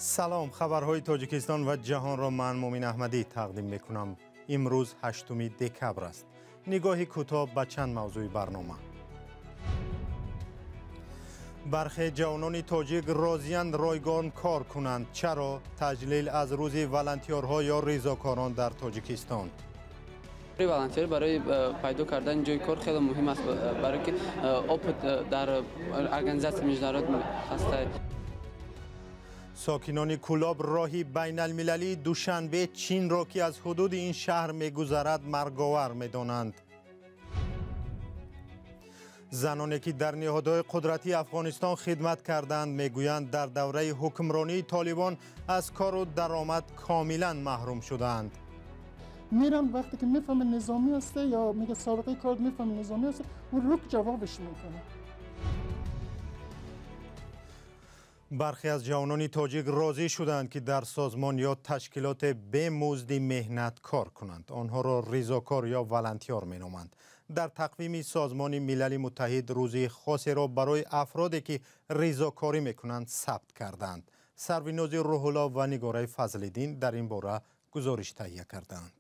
سلام، خبرهای تاجیکستان و جهان را من مومین احمدی تقدیم میکنم. امروز 8 دکبر است. نگاهی کوتاه به چند موضوع برنامه. برخی جوانان تاجیک راضی‌اند رایگان کار کنند. چرا؟ تجلیل از روز ولنتیرها یا ریزاکاران در تاجیکستان. ولنتیر برای پیدا کردن جای کار خیلی مهم است، برای که اپت در ارگانیزاسیون میجدارات هست. ساکنان کولاب راهی بین المللی دوشنبه چین را که از حدود این شهر میگذرد مرگاور میدانند. زنانی که در نهادهای قدرتی افغانستان خدمت کردند میگویند در دوره حکمرانی طالبان از کار و درآمد کاملا محروم شدند. میرن وقتی که میفهمه نظامی هسته یا میگه سابقه کار میفهمه نظامی هسته، اون رک جوابش میکنه. برخی از جوانان تاجیک راضی شدند که در سازمان یا تشکیلات به مزد مهنت کار کنند. آنها را ریزاکار یا ولنتیار مینامند. در تقویم سازمان ملل متحد روز خاصی را برای افرادی که ریزاکاری میکنند ثبت کردند. سروناز روح‌الله و نگاره فضل‌الدین در این باره گزارش تهیه کردند.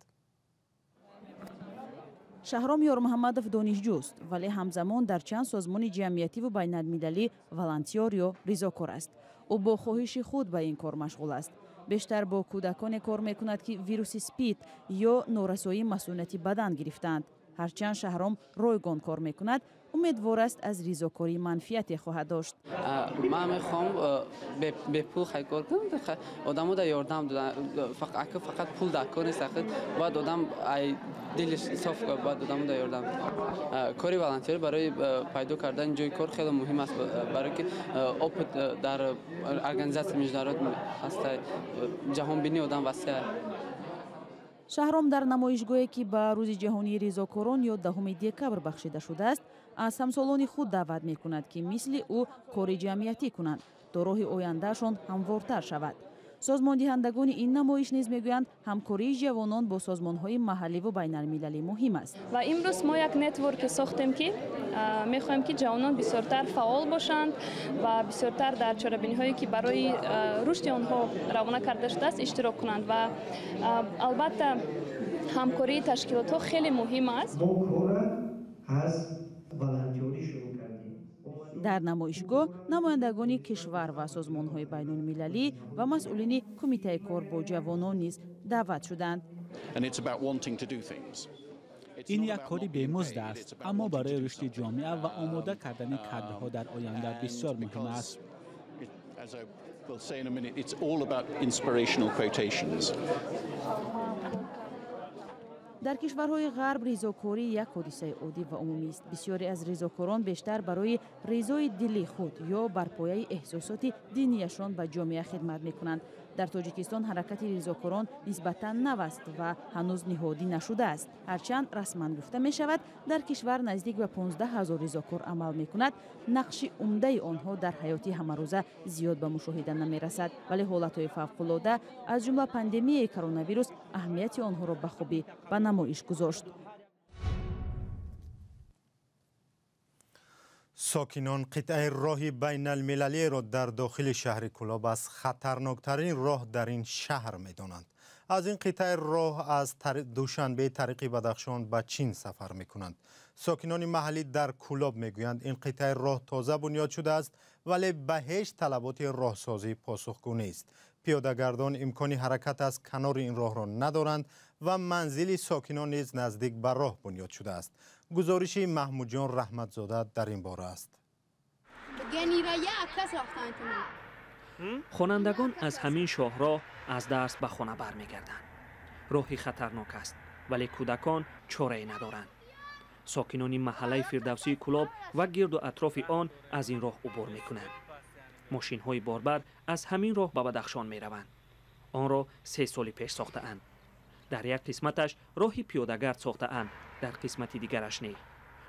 شهرام یارمحمدов دانشجوست ولی همزمان در چند سازمان جمعیتی و بین المللی ولنتیار یا ریزاکار است. او با خواهش خود به این کار مشغول است. بیشتر با کودکان کار میکند که ویروس اسپید یا نورسایی مسئولیت بدن گرفتند. هرچند شهرام رایگان کار میکند، امیدوار است از ریزاکاری منفیتی خواهد داشت. من میخوام به پول خیلی کار کنم، آدمو در یاردم دادن، فقط پول در کار نیست، باید آدم دلش صاف کنه، باید آدمو در یاردم. کاری ولنتیر برای پیدا کردن جای کار خیلی مهم است، برای که اپت در ارگانیزاسیون میجدارات هست، جهان بینی آدم وسیع. شهرام در نمایشگاهی که به روز جهانی ریزاکاران یا 10 دکبر بخشیده شده است، از همسالان خود دعوت می کند که مثل او کار جمعیتی کنند تا راه آیندهشان هموارتر شود. سازمان دهندگان این نمایش نیز میگویند همکاری جوانان با سازمان‌های محلی و بین المللی مهم است. و امروز ما یک نتورک ساختیم که می‌خواهیم که جوانان بسیارتر فعال باشند و بسیارتر در چاره‌بینی‌هایی که برای رشد آنها روانه کرده شده است اشتراک کنند و البته همکاری تشکیلات‌ها خیلی مهم است. در نمایشگاه نمایندگان کشور و سازمان‌های بین‌المللی و مسئولین کمیته کار با جوانان نیز دعوت شدند. این یک کاری بی‌مزد است، اما برای رشد جامعه و آماده کردن کادرها در آینده بسیار مهم است. در کشورهای غرب ریزاکاری یک حادثه عادی و عمومی است. بسیاری از ریزاکاران بیشتر برای رضای دلی خود یا بر پایه احساسات دینیشان به جامعه خدمت می‌کنند. در تاجیکستان حرکت ریزاکاران نسبتاً نو است و هنوز نهادی نشده است. هرچند رسما گفته می شود در کشور نزدیک به 15,000 ریزاکار عمل می‌کند، نقش عمده آنها در حیات همه‌روزه زیاد به مشاهده نمی‌رسد، ولی حالت‌های فوق‌العاده از جمله پاندمی کرونا ویروس اهمیت آنها را به خوبی به نمایش گذاشت. ساکنان قطعه راه بین المللی را در داخل شهر کولاب از خطرناکترین راه در این شهر می دانند. از این قطعه راه از دوشنبه طریق بدخشان به چین سفر می کنند. ساکنان محلی در کولاب می گویند این قطعه راه تازه بنیاد شده است ولی به هیچ طلبات راهسازی پاسخگو نیست. پیاده‌گردان امکان حرکت از کنار این راه را ندارند و منزل ساکنان نیز نزدیک به راه بنیاد شده است. گزارش محمود جان رحمتزاده در این باره است. خوانندگان از همین شاهراه از درس به خانه برمیگردند. راهی خطرناک است ولی کودکان چاره‌ای ندارند. ساکنان محله فردوسی کولاب و گرد و اطراف آن از این راه عبور می‌کنند. ماشین‌های باربر از همین راه به بدخشان می‌روند. آن را 3 سال پیش ساخته‌اند. در یک قسمتش راهی پیاده‌گرد ساخته‌اند، در قسمت دیگرش نه.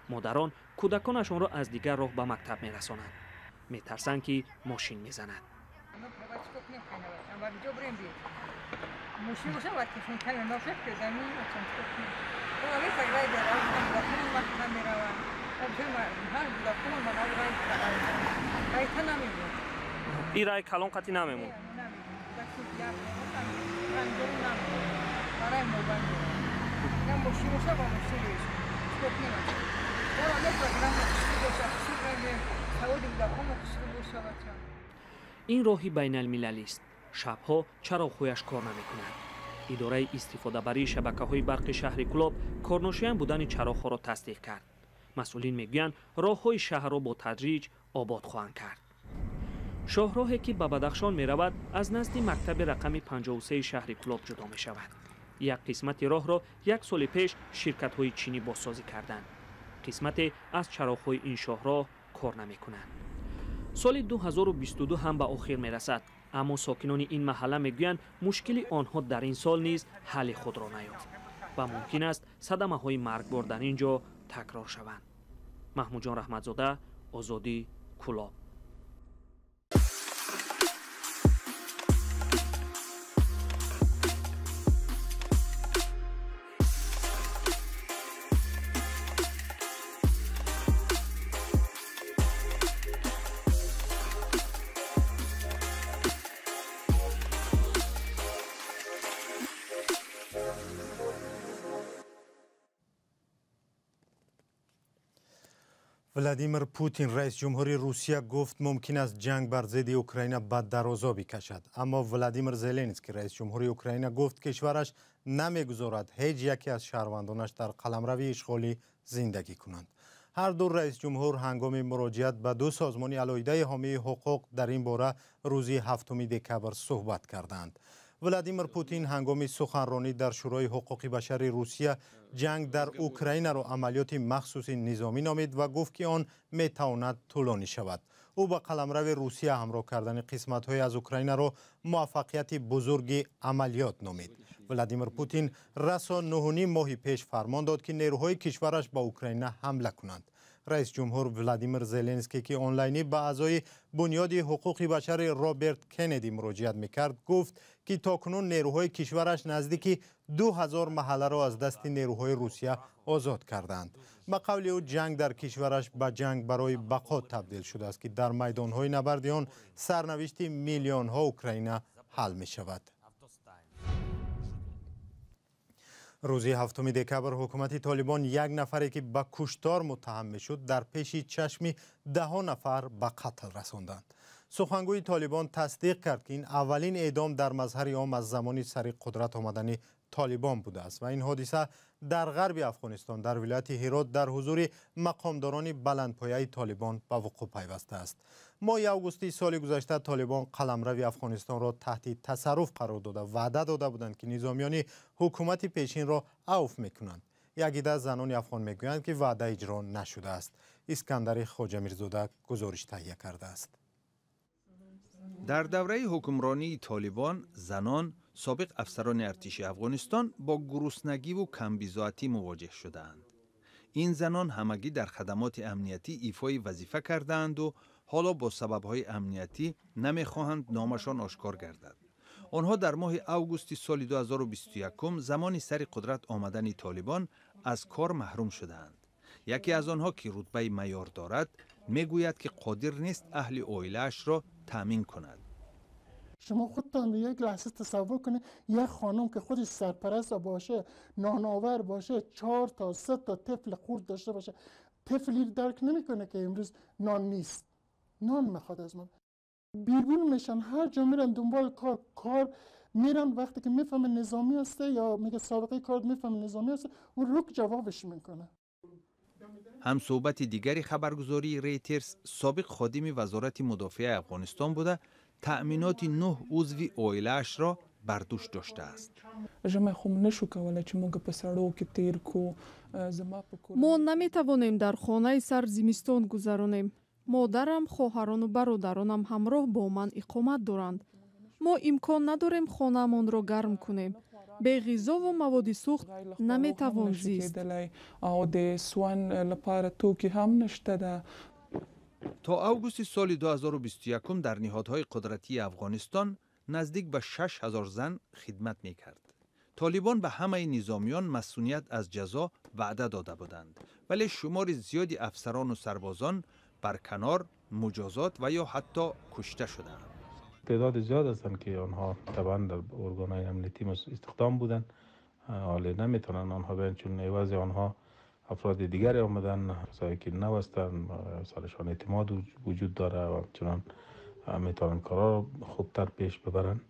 مادران کودکانشان را از دیگر راه به مکتب می‌رسانند. می‌ترسند که ماشین می‌زنند. این رای کلان قطعی نمیمون. این راهی بین المللی است. شبها چراغ‌هایش کار نمی‌کنند. اداره استفاده‌بری شبکه‌های برق شهر کلوب کارناشیان بودن چراغ‌ها را تصدیق کرد. مسئولین میگویند راه‌های شهر را با تدریج آباد خواهند کرد. شاهراهی که به بدخشان می‌رود از نزد مکتب رقم 53 شهر کلوب جدا می‌شود. یک قسمت راه را یک سال پیش شرکت‌های چینی بازسازی کردند. قسمت از چراغ‌های این شاهراه کار نمی‌کنند. سال 2022 هم به آخر می‌رسد، اما ساکنان این محله میگویند مشکل آنها در این سال نیز حل خود را نیافت و ممکن است صدمه‌های مرگبار در اینجا تکرار شوند. محمود جان رحمتزاده، آزادی، کلاب. ولادیمیر پوتین رئیس جمهوری روسیه گفت ممکن است جنگ بر ضد اوکراین به درازا بکشد، اما ولادیمیر زلنسکی رئیس جمهوری اوکراین گفت کشورش نمیگذارد هیچ یکی از شهروندانش در قلمروی اشغالی زندگی کنند. هر دو رئیس جمهور هنگام مراجعت به دو سازمان علیحده حامی حقوق در این باره روز 7 دکبر صحبت کردند. ولادیمیر پوتین هنگام سخنرانی در شورای حقوق بشر روسیه جنگ در اوکراین را عملیات مخصوص نظامی نامید و گفت که آن میتواند طولانی شود. او به قلمرو روسیه همراه کردن قسمت‌های از اوکراین را موفقیت بزرگ عملیات نامید. ولادیمیر پوتین رسا 9.5 ماه پیش فرمان داد که نیروهای کشورش به اوکراین حمله کنند. رئیس جمهور ولادیمیر زلنسکی که آنلاینی به اعضای بنیاد حقوق بشر رابرت کندی مراجعت میکرد گفت که تاکنون نیروهای کشورش نزدیک 2000 محله را از دست نیروهای روسیه آزاد کردند. به قول او جنگ در کشورش به جنگ برای بقا تبدیل شده است که در میدانهای نبرد آن سرنوشت میلیون ها اوکراینی حل می شود. روز 7 دکبر حکومت طالبان یک نفری که به کشتار متهم میشد در پیش چشم 10 نفر به قتل رساندند. سخنگوی طالبان تصدیق کرد که این اولین اعدام در مظهر عام از زمان سر قدرت آمدن طالبان بوده است و این حادثه در غرب افغانستان در ولایت هرات در حضور مقامداران بلندپایه طالبان به وقوع پیوسته است. ماه اوگوستی سال گذشته طالبان قلمرو افغانستان را تحت تصرف قرار داده وعده داده بودند که نظامیان حکومت پیشین را عفو میکنند. یک عده زنان افغان میگویند که وعده اجرا نشده است. اسکندر خواجه میرزاده گزارش تهیه کرده است. در دوره حکمرانی طالبان زنان سابق افسران ارتش افغانستان با گرسنگی و کمبیزاتی مواجه شدند. این زنان همگی در خدمات امنیتی ایفای وظیفه کردند و حالا با سبب‌های امنیتی نمی‌خواهند نامشان آشکار گردد. آنها در ماه اوگوست سال 2021 زمان سر قدرت آمدن طالبان از کار محروم شدند. یکی از آنها که رتبه میار دارد میگوید که قادر نیست اهل عائله‌اش را تامین کند. شما خودتان یک لحظه تصور کنید یک خانم که خودش سرپرست باشه، نانآور باشه، 4 تا 3 تا طفل خرد داشته باشه، طفلی درک نمیکنه که امروز نان نیست، نان میخواد از من. بیرون میشن، هر جا میرن دنبال کار میرن، وقتی که میفهمه نظامی هسته یا میگه سابقه کار میفهمه نظامی هسته اون رک جوابش میکنه. هم صحبت دیگری خبرگزاری ریترز سابق خادم وزارت مدافع افغانستان بوده تأمینات 9 عضو عائله‌اش را بر دوش داشته است. ما نمیتوانیم در خانه سر زمستان گذرانیم. مادرم، خواهران و برادرانم همراه با من اقامت دارند. ما امکان نداریم خانه‌مان را گرم کنیم. به غذا و مواد سوخت نمیتوان زیست. تا اوگوست سال 2021 در نهادهای قدرتی افغانستان نزدیک به 6000 زن خدمت میکرد. طالبان به همه نظامیان مسئولیت از جزا وعده داده بودند، ولی شمار زیادی افسران و سربازان برکنار، مجازات و یا حتی کشته شدند. تعداد زیاد هستند که آنها طبعا در ارگان‌های امنیتی استخدام بودند، حالا نمیتونن آنها بیان چون عوض آنها افراد دیگری آمدن کسایی که نو هستند، سرشان اعتماد وجود داره و چنان میتونن کارا خوبتر پیش ببرن.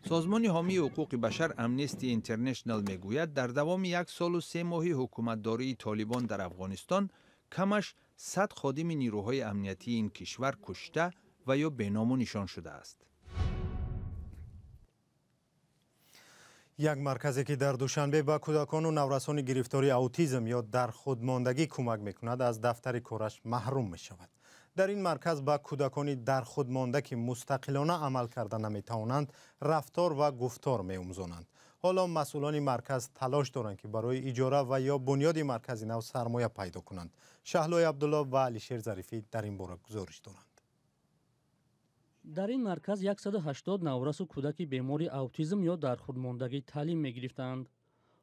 سازمان حامی حقوق بشر امنستی اینترنشنال میگوید در دوام 1 سال و 3 ماهی حکومتداری طالبان در افغانستان کمش 100 خادم نیروهای امنیتی این کشور کشته و یا بینام نشان شده است. یک مرکزی که در دوشنبه به کودکان و نورسان گرفتاری اوتیسم یا در خودماندگی کمک میکند از دفتر کارش محروم می شود. در این مرکز به کودکانی در خودمانده که مستقلانه عمل کرده نمیتوانند رفتار و گفتار می‌آموزانند. حالا مسئولان مرکز تلاش دارند که برای اجاره و یا بنیاد مرکز نو سرمایه پیدا کنند. شهلای عبدالله و علیشیر ظریفی در این باره گزارش دارند. در این مرکز 180 نورس و کودک بیماری اوتیسم یا در خودماندگی تعلیم می‌گرفتند.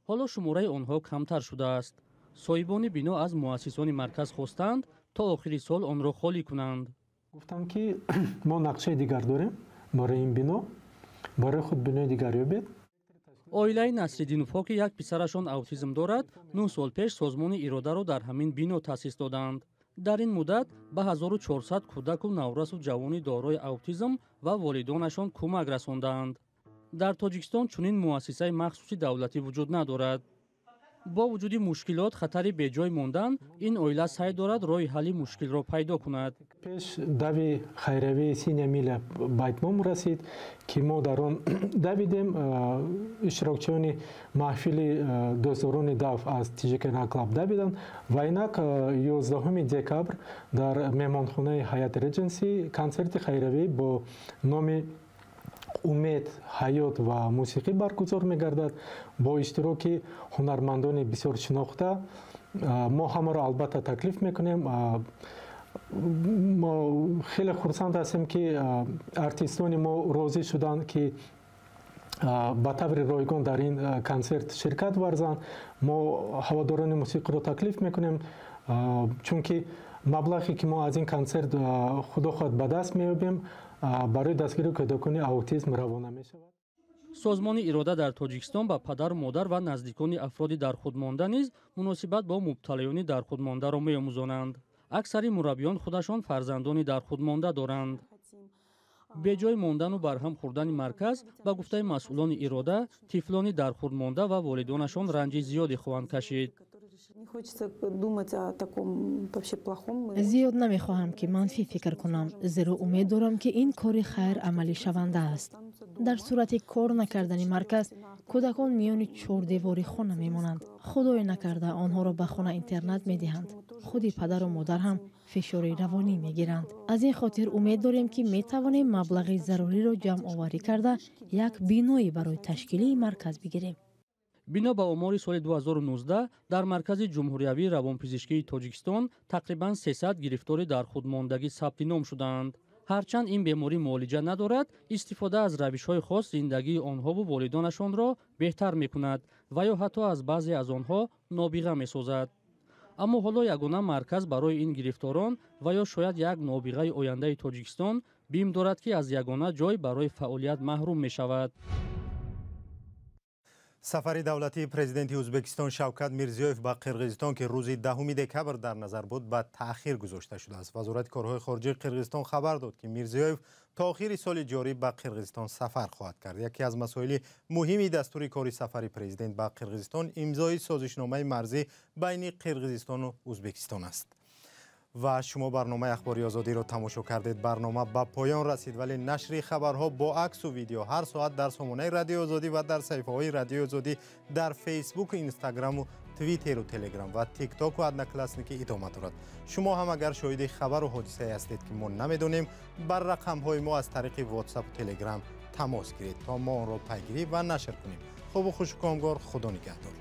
حالا شماره آنها کمتر شده است. صاحبان بنا از مؤسسان مرکز خواستند تا آخری سال آن را خالی کنند. گفتم که ما نقشه دیگر داریم برای این بنا، برای خود بنای دیگر یابید. اویلای نصرالدین‌وفا که یک پسرشان اوتیسم دارد 9 سال پیش سازمان اراده را در همین بنا تأسیس دادند. در این مدت به 1400 کودک و نورس و جوانی دارای اوتیسم و والدانشان کمک رساندند. در تاجیکستان چنین مؤسسه مخصوصی دولتی وجود ندارد. با وجود مشکلات خطری به جای ماندن این اویلا سعی دارد راه حل مشکل را پیدا کند. پیش دوی خیروی 3 میل بایتمام رسید که ما در آن دویدیم. اشتراکچیان محفل دوستداران دو از تیجیکن کلاب دویدن و اینک 11 دکبر در مهمانخانه حیات ریجنسی کنسرت خیروی با نام امید، حیات و موسیقی برگزار می‌گردد با اشتراک هنرمندان بسیار شناخته. ما همه را البته تکلیف می‌کنیم. ما خیلی خرسند هستیم که ارتیستان ما راضی شدند که به طور رایگان در این کنسرت شرکت ورزند. ما هواداران موسیقی را تکلیف می‌کنیم چون که مبلغی که ما از این کنسرت خدا خود به دست می‌یابیم برای دستگیری کودکان اوتیسم روانه می شود. سازمان اراده در تاجیکستان با پدر و مادر و نزدیکان افرادی در خودمانده نیز مناسبت با مبتلایان در خودمانده را می‌آموزانند. اکثر مربیان خودشان فرزندانی در خودمانده دارند. به جای ماندن و برهم خوردن مرکز با گفته مسئولان اراده طفلانی در خودمانده و والدانشان رنج زیادی خواهند کشید. زیاد نمیخواهم که منفی فکر کنم، زیرا امید دارم که این کار خیر عملی شونده است. در صورت کار نکردن مرکز کودکان میان 4 دیواری خانه میمانند. خدای نکرده آنها را به خانه اینترنت میدهند. خودی پدر و مادر هم فشار روانی میگیرند. از این خاطر امید داریم که میتوانیم مبلغ ضروری را جمع آوری کرده یک بینایی برای تشکیل مرکز بگیریم. بنا به آمار سال 2019 در مرکز جمهوریوی روانپزشکی تاجیکستان تقریباً 300 گرفتاری در خودماندگی ثبت نام شدند. هرچند این بیماری معالجه ندارد، استفاده از روش‌های خاص زندگی آنها و والدانشان را بهتر می‌کند و یا حتی از بعضی از آنها نابغه می‌سازد. اما حالا یگانه مرکز برای این گرفتاران و یا شاید یک نابغه آینده تاجیکستان بیم دارد که از یگانه جای برای فعالیت محروم می‌شود. سفر دولتی پرزیدنت ازبکستان شوکت میرزیویف به قرقیزستان که روز 10 دکبر در نظر بود به تأخیر گذاشته شده است. وزارت کارهای خارجه قرقیزستان خبر داد که میرزیویف تا آخر سال جاری به قرقیزستان سفر خواهد کرد. یکی از مسائل مهمی دستور کاری سفر پرزیدنت به قرقیزستان امضای سازشنامه مرزی بین قرقیزستان و ازبکستان است. و شما برنامه اخباری آزادی را تماشا کردید. برنامه به پایان رسید، ولی نشر خبرها با عکس و ویدیو هر ساعت در سامانه رادیو آزادی و در صفحه‌های رادیو آزادی در فیسبوک و اینستاگرام و توییتر و تلگرام و تیک تاک و ادنا کلاسنیک ادامه دارد. شما هم اگر شاهد خبر و حادثه هستید که ما نمیدونیم، بر رقم‌های ما از طریق واتساپ و تلگرام تماس گیرید تا ما آن را پیگیری و نشر کنیم. خوب و خوش و کامگار. خدا نگهدار.